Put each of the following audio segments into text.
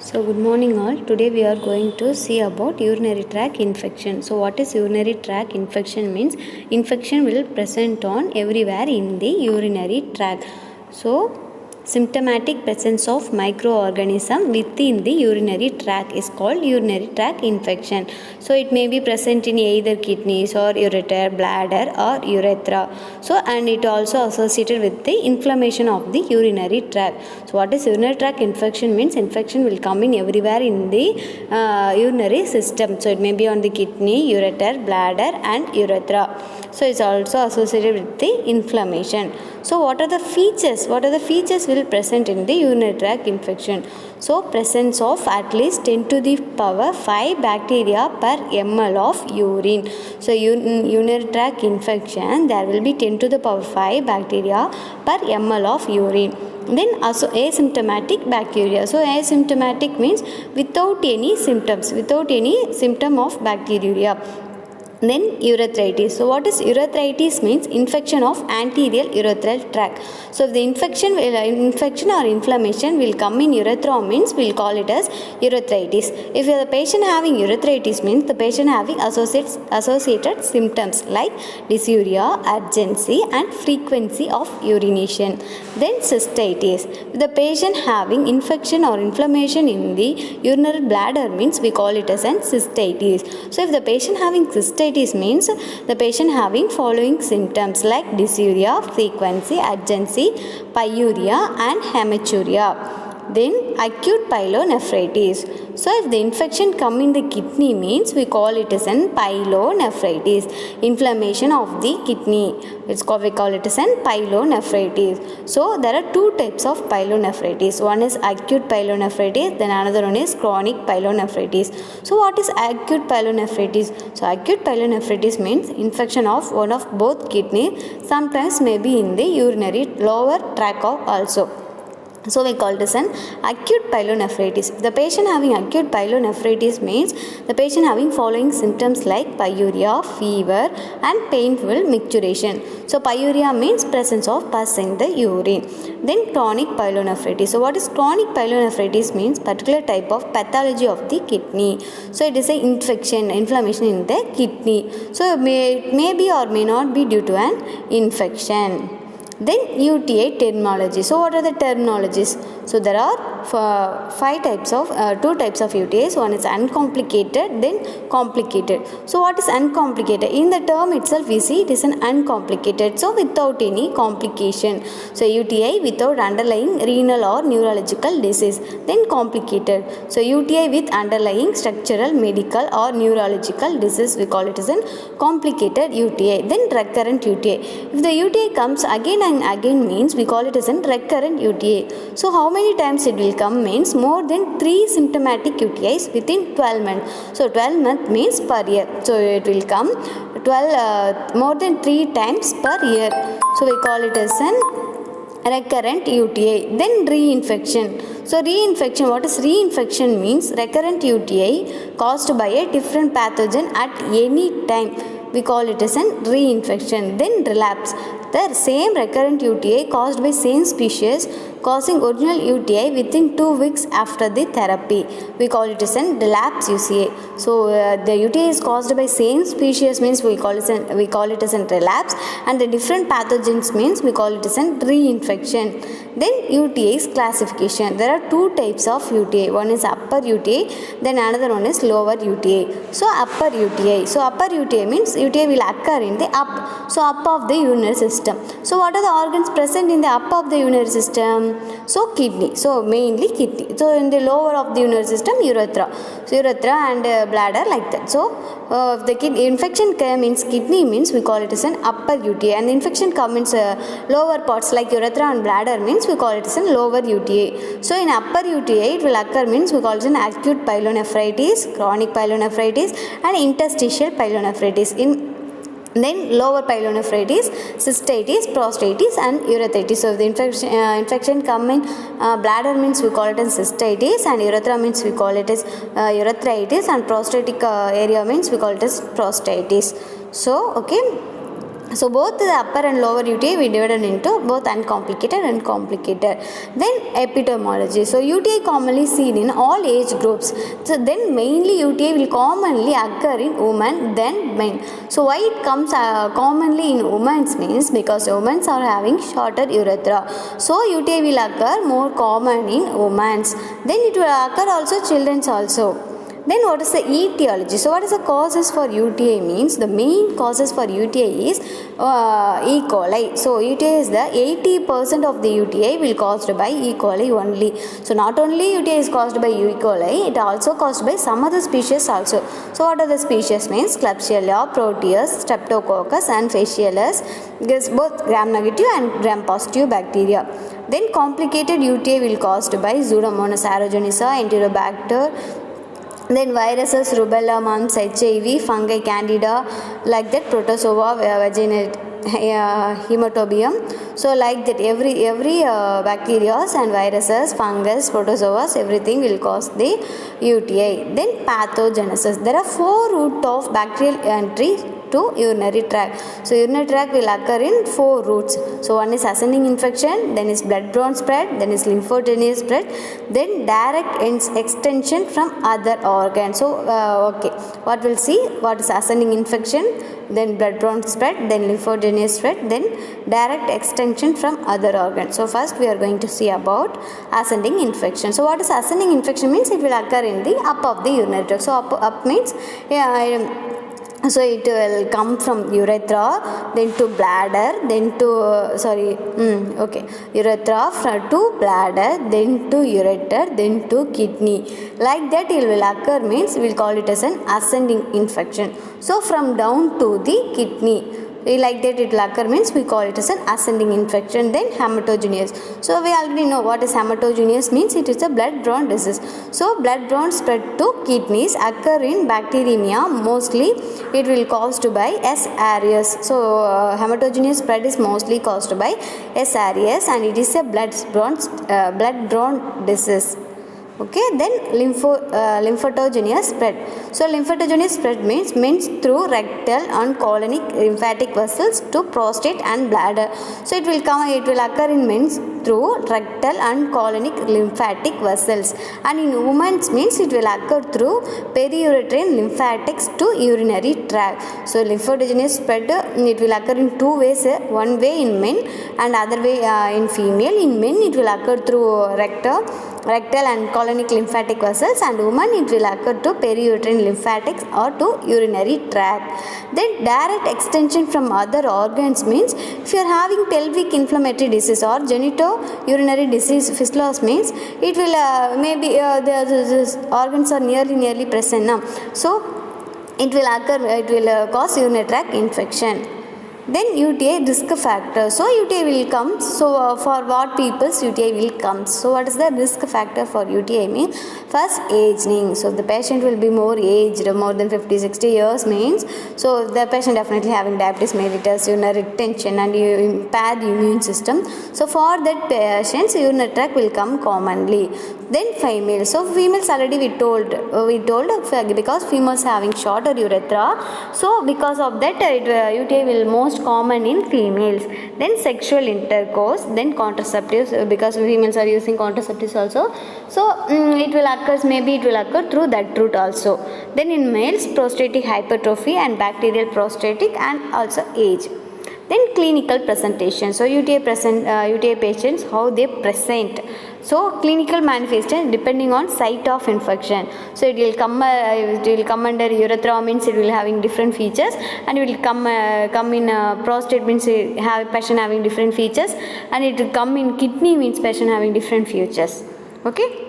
So good morning all. Today we are going to see about urinary tract infection. So what is urinary tract infection means? Infection will present on everywhere in the urinary tract. So symptomatic presence of microorganism within the urinary tract is called urinary tract infection. So it may be present in either kidneys or ureter, bladder or urethra. So and it also associated with the inflammation of the urinary tract. So what is urinary tract infection means? Infection will come in everywhere in the urinary system. So it may be on the kidney, ureter, bladder and urethra. So it's also associated with the inflammation. So what are the features? What are the features will present in the urinary tract infection? So presence of at least 10 to the power 5 bacteria per ml of urine. So urinary tract infection, there will be 10 to the power 5 bacteria per ml of urine. Then also asymptomatic bacteria. So asymptomatic means without any symptoms, without any symptom of bacteria. Then urethritis. So what is urethritis means? Infection of anterior urethral tract. So if the infection or inflammation will come in urethra means we'll call it as urethritis. If the patient having urethritis means the patient having associated symptoms like dysuria, urgency and frequency of urination. Then cystitis. If the patient having infection or inflammation in the urinary bladder means we call it as an cystitis. So if the patient having cystitis means the patient having following symptoms like dysuria, frequency, urgency, pyuria and hematuria. Then acute pyelonephritis. So if the infection come in the kidney means we call it as an pyelonephritis. Inflammation of the kidney. We call it as an pyelonephritis. So there are two types of pyelonephritis. One is acute pyelonephritis, then another one is chronic pyelonephritis. So what is acute pyelonephritis? So acute pyelonephritis means infection of one of both kidneys, sometimes may be in the urinary lower tract also. So we call this an acute pyelonephritis. The patient having acute pyelonephritis means the patient having following symptoms like pyuria, fever and painful micturition. So pyuria means presence of pus in the urine. Then chronic pyelonephritis. So what is chronic pyelonephritis means? Particular type of pathology of the kidney. So it is an inflammation in the kidney. So it may be or may not be due to an infection. Then UTI terminology. So what are the terminologies? So there are two types of UTIs. One is uncomplicated, then complicated. So what is uncomplicated? In the term itself we see it is an uncomplicated. So without any complication. So UTI without underlying renal or neurological disease. Then complicated. So UTI with underlying structural, medical or neurological disease, we call it as an complicated UTI. Then recurrent UTI. If the UTI comes again and again means we call it as a recurrent UTI. So how many times it will come means more than 3 symptomatic UTIs within 12 months. So 12 months means per year. So it will come more than 3 times per year. So we call it as an recurrent UTI. Then reinfection. So reinfection, what is reinfection means? Recurrent UTI caused by a different pathogen at any time. We call it as an reinfection. Then relapse. The same recurrent UTI caused by same species causing original UTI within 2 weeks after the therapy. We call it as an relapse UCA. So the UTI is caused by same species means we call it as an relapse, and the different pathogens means we call it as an reinfection. Then UTI's classification. There are two types of UTI. One is upper UTI, then another one is lower UTI. So upper UTI. So upper UTI means UTI will occur in the up. So up of the urinary system. So what are the organs present in the up of the urinary system? So kidney. So mainly kidney. So in the lower of the urinary system, urethra. So urethra and bladder like that. So if the infection means kidney means we call it as an upper UTI, and the infection comes lower parts like urethra and bladder means we call it as a lower UTI. So in upper UTI it will occur means we call it an acute pyelonephritis, chronic pyelonephritis and interstitial pyelonephritis. Then lower pyelonephritis, cystitis, prostatitis and urethritis. So if the infection come in bladder means we call it as cystitis, and urethra means we call it as urethritis, and prostatic area means we call it as prostatitis. So okay. So both the upper and lower UTI we divided into both uncomplicated and complicated. Then epidemiology. So UTI commonly seen in all age groups. So then mainly UTI will commonly occur in women than men. So why it comes commonly in women means because women are having shorter urethra. So UTI will occur more common in women. Then it will occur also children's also. Then what is the etiology? So what is the causes for UTI means the main causes for UTI is E. coli. So UTI is the 80% of the UTI will caused by E. coli only. So not only UTI is caused by E. coli, it also caused by some other species also. So what are the species means Klebsiella, Proteus, Streptococcus and Facialis. This both gram negative and gram positive bacteria. Then complicated UTI will caused by Pseudomonas aeruginosa, Enterobacter. Then viruses, rubella, mumps, HIV, fungi, candida, like that, protozoa, hematobium. So like that every bacteria and viruses, fungus, protozoas, everything will cause the UTI. Then pathogenesis. There are 4 routes of bacterial entry to urinary tract. So urinary tract will occur in 4 routes. So one is ascending infection, then is blood-borne spread, then is lymphogenous spread, then direct extension from other organs. So okay, what we'll see, what is ascending infection, then blood-borne spread, then lymphogenous spread, then direct extension from other organs. So first we are going to see about ascending infection. So what is ascending infection means it will occur in the up of the urinary tract. So up means so it will come from urethra, then to bladder, then to urethra to bladder, then to ureter, then to kidney. Like that it will occur means we will call it as an ascending infection. So from down to the kidney, like that it will occur means we call it as an ascending infection. Then hematogeneous. So we already know what is hematogeneous means, it is a blood-borne disease. So blood-borne spread to kidneys occur in bacteremia, mostly it will caused by S. aureus. So hematogeneous spread is mostly caused by S. aureus and it is a blood-borne disease. Okay, then lymphotogenous spread. So lymphotogenous spread means through rectal and colonic lymphatic vessels to prostate and bladder. So it will occur in men through rectal and colonic lymphatic vessels, and in women means it will occur through periuterine lymphatics to urinary tract. So lymphotogenous spread it will occur in 2 ways, one way in men and other way in female. In men it will occur through rectal and colonic lymphatic vessels, and women it will occur to periuterine lymphatics or to urinary tract. Then direct extension from other organs means if you are having pelvic inflammatory disease or genitourinary disease fistulas means it will maybe the organs are nearly present now. So it will cause urinary tract infection. Then UTI risk factor. So UTI will come. So for what people's UTI will come. So what is the risk factor for UTI means? First, aging. So the patient will be more aged, more than 50-60 years means. So the patient definitely having diabetes mellitus, urinary retention and impaired immune system. So for that patients urinary tract will come commonly. Then female. So females already we told because females having shorter urethra. So because of that UTI will most common in females. Then sexual intercourse, then contraceptives because females are using contraceptives also. So it will occur through that route also. Then in males, prostatic hypertrophy and bacterial prostatic and also age. Then clinical presentation. So UTI patients, how they present. So clinical manifestation depending on site of infection. So it will come under urethra means it will having different features, and it will come in prostate means have patient having different features, and it will come in kidney means patient having different features. Okay.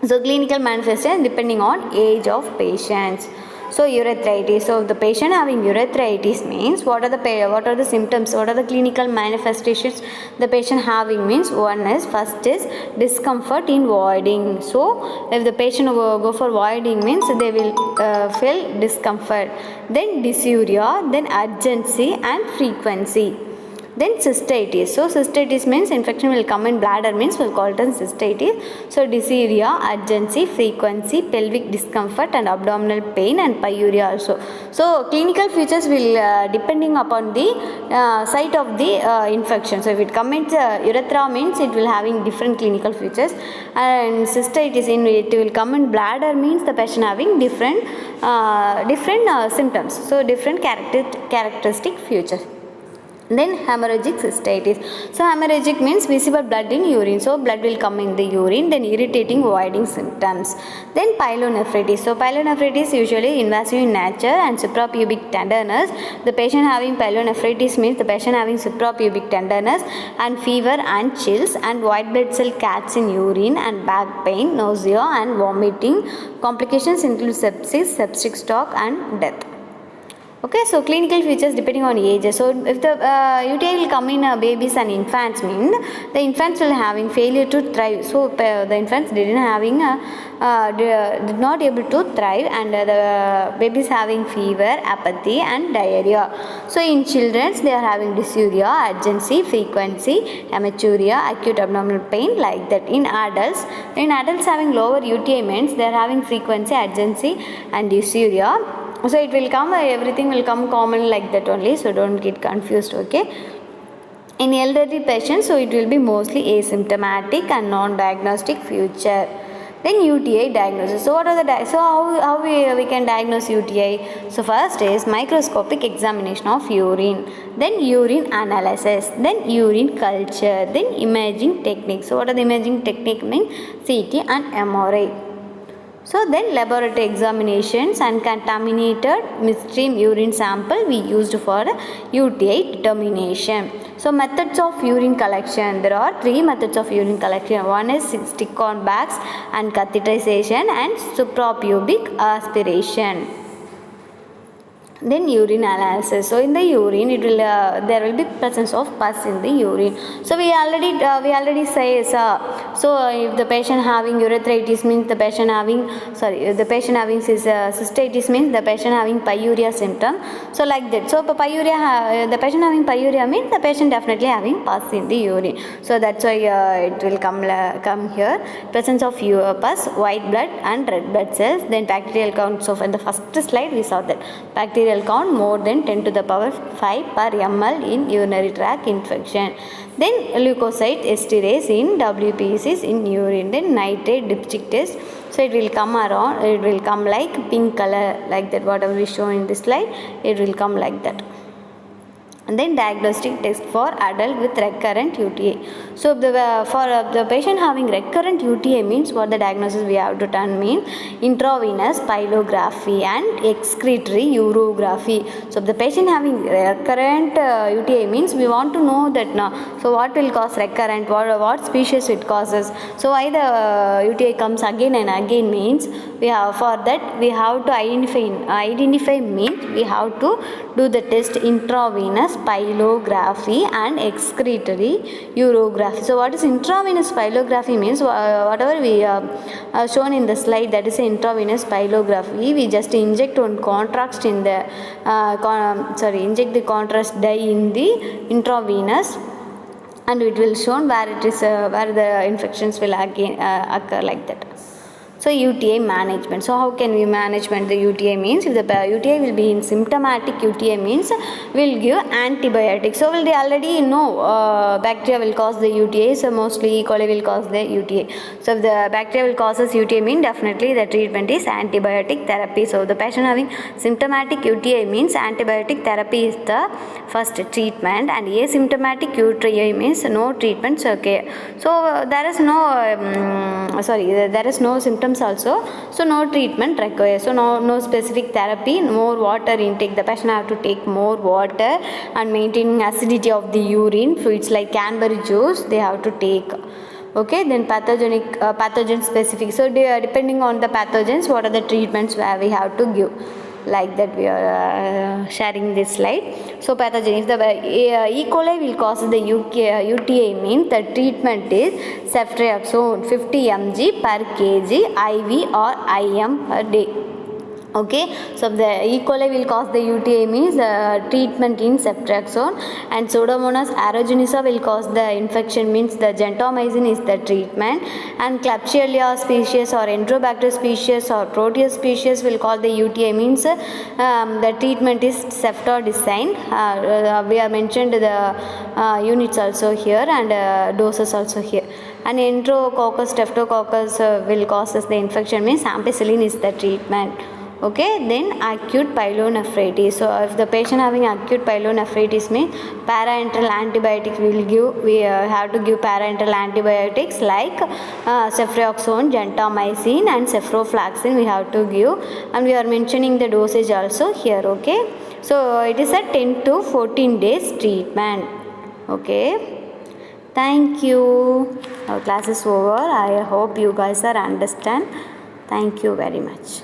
So clinical manifestation depending on age of patients. So urethritis. So the patient having urethritis means what are the symptoms? What are the clinical manifestations the patient having means? First is discomfort in voiding. So if the patient go for voiding means they will feel discomfort. Then dysuria, then urgency and frequency. Then cystitis. So cystitis means infection will come in bladder, means we'll call it as cystitis. So dysuria, urgency, frequency, pelvic discomfort and abdominal pain and pyuria also. So clinical features will depending upon the site of the infection. So if it comes urethra, means it will having different clinical features, and cystitis in it will come in bladder, means the patient having different symptoms, so different characteristic features. Then hemorrhagic cystitis. So hemorrhagic means visible blood in urine, so blood will come in the urine, then irritating voiding symptoms. Then pyelonephritis. So pyelonephritis usually invasive in nature and suprapubic tenderness. The patient having pyelonephritis means the patient having suprapubic tenderness and fever and chills and white blood cell cats in urine and back pain, nausea and vomiting. Complications include sepsis, septic shock and death. Okay, so clinical features depending on ages. So if the UTI will come in babies and infants, mean the infants will having failure to thrive. So the infants did not able to thrive, and the babies having fever, apathy and diarrhea. So in children they are having dysuria, urgency, frequency, hematuria, acute abdominal pain, like that. In adults having lower UTI means they are having frequency, urgency and dysuria. So it will come, everything will come common like that only, so don't get confused. Okay, in elderly patients, so it will be mostly asymptomatic and non-diagnostic feature. Then UTI diagnosis. So what are the how we can diagnose UTI? So first is microscopic examination of urine, then urine analysis, then urine culture, then imaging techniques. So what are the imaging technique? Mean CT and MRI. So then laboratory examinations and contaminated midstream urine sample we used for UTI determination. So methods of urine collection. There are 3 methods of urine collection. One is stick-on bags and catheterization and suprapubic aspiration. Then urine analysis. So in the urine, it will there will be presence of pus in the urine. So we already say so if the patient having urethritis means the patient having cystitis means the patient having pyuria symptom. So like that. So the patient having pyuria means the patient definitely having pus in the urine. So that's why it will come here. Presence of pus, white blood and red blood cells. Then bacterial count. So in the first slide we saw that bacterial count more than 10 to the power 5 per ml in urinary tract infection. Then leukocyte esterase in WPCs in urine. Then nitrate dipstick test. So it will come around, it will come like pink color, like that, whatever we show in this slide, it will come like that. And then diagnostic test for adult with recurrent UTI. So for the patient having recurrent UTI means what the diagnosis we have to turn mean intravenous pyelography and excretory urography. So the patient having recurrent UTI means we want to know that now. So what will cause recurrent? What species it causes? So why the UTI comes again and again means we have to identify means we have to do the test intravenous pyelography and excretory urography. So what is intravenous pyelography means whatever we shown in the slide, that is intravenous pyelography. We just inject one contrast in the inject the contrast dye in the intravenous, and it will shown where it is where the infections will again occur, like that. So UTI management. So how can we manage the UTI means if the UTI will be in symptomatic UTI means we'll give antibiotics. So they already know bacteria will cause the UTI. So mostly E. coli will cause the UTI. So if the bacteria will causes UTI mean definitely the treatment is antibiotic therapy. So the patient having symptomatic UTI means antibiotic therapy is the first treatment, and asymptomatic UTI means no treatments. Okay. So there is no symptoms also, so no treatment required. So no specific therapy, more water intake. The patient have to take more water and maintaining acidity of the urine. Fluids like cranberry juice they have to take. Okay, then pathogen specific. So depending on the pathogens, what are the treatments where we have to give. Like that we are sharing this slide. So pathogen, if the E. coli will cause the UTI means the treatment is ceftriaxone 50 mg per kg IV or IM per day. Okay, so the E. coli will cause the UTI means treatment in ceftriaxone, and Pseudomonas aeruginosa will cause the infection means the gentamicin is the treatment, and Klebsiella species or Enterobacter species or Proteus species will cause the UTI means the treatment is ceftazidime. We have mentioned the units also here and doses also here. And Enterococcus, Streptococcus will cause the infection means ampicillin is the treatment. Okay, then acute pyelonephritis. So if the patient having acute pyelonephritis means parenteral antibiotic will give, we have to give parenteral antibiotics like ceftriaxone, gentamicin and ceftofloxacin we have to give, and we are mentioning the dosage also here. Okay, so it is a 10 to 14 days treatment. Okay, thank you. Our class is over. I hope you guys are understand. Thank you very much.